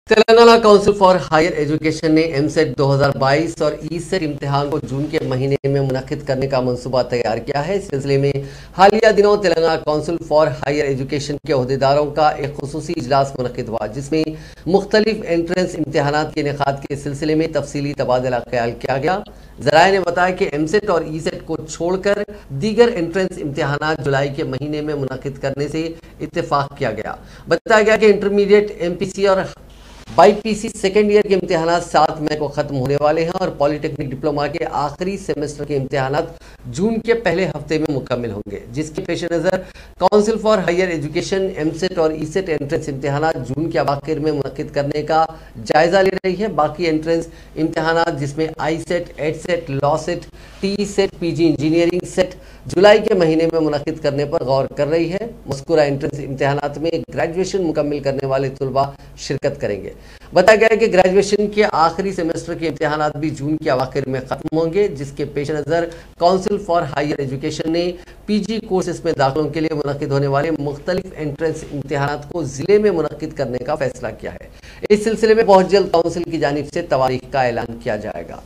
Telangana council for higher education نے EAMCET 2022 اور ای-سیٹ امتحان کو جون کے مہینے میں منعقد کرنے کا منصوبہ تیار کیا ہے۔ اس سلسلے میں حالیہ دنوں Telangana council for higher education کے عہدیداروں کا ایک خصوصی اجلاس منعقد ہوا، جس میں مختلف انٹرنس امتحانات کے انعقاد کے سلسلے میں تفصیلی تبادلہ خیال کیا گیا۔ ذرائع نے بتایا کہ ایم-سیٹ اور ای-سیٹ کو چھوڑ کر دیگر انٹرنس امتحانات جولائی کے مہینے میں منعقد کرنے سے اتفاق کیا گیا۔ بتایا گیا کہ انٹرمیڈیٹ ایم پی سی اور BiPC second year کے امتحانات 7 مئی کو ختم ہونے والے ہیں اور پالی ٹیکنک ڈپلوما کے آخری سیمسٹر کے امتحانات جون کے پہلے ہفتے میں مکمل ہوں گے، جس کے پیش نظر council for higher education EAMCET اور ای-سیٹ انٹرنس امتحانات جون کے اواخر میں منعقد کرنے کا جائزہ لے رہی ہے۔ باقی انٹرنس امتحانات جس میں آئی-سیٹ، ایڈ-سیٹ، لا-سیٹ، ٹی-سیٹ، پی جی انجینئرنگ سیٹ جولائی کے مہینے میں منعقد کرنے پر غور کر رہی ہے۔ مذکورہ انٹرنس امتحانات میں گریجویشن مکمل کرنے والے طلباء شرکت کریں گے۔ بتایا گیا ہے کہ گریجویشن کے آخری سیمسٹر کے امتحانات بھی جون کے اواخر میں ختم ہوں گے، جس کے پیش نظر کونسل فار ہائر ایجوکیشن نے پی جی کورسز میں داخلوں کے لیے منعقد ہونے والے مختلف انٹرنس امتحانات کو ضلع میں منعقد کرنے کا فیصلہ کیا ہے۔ اس سلسلے میں بہت جلد کونسل کی جانب سے تواریخ کا اعلان کیا جائے گا۔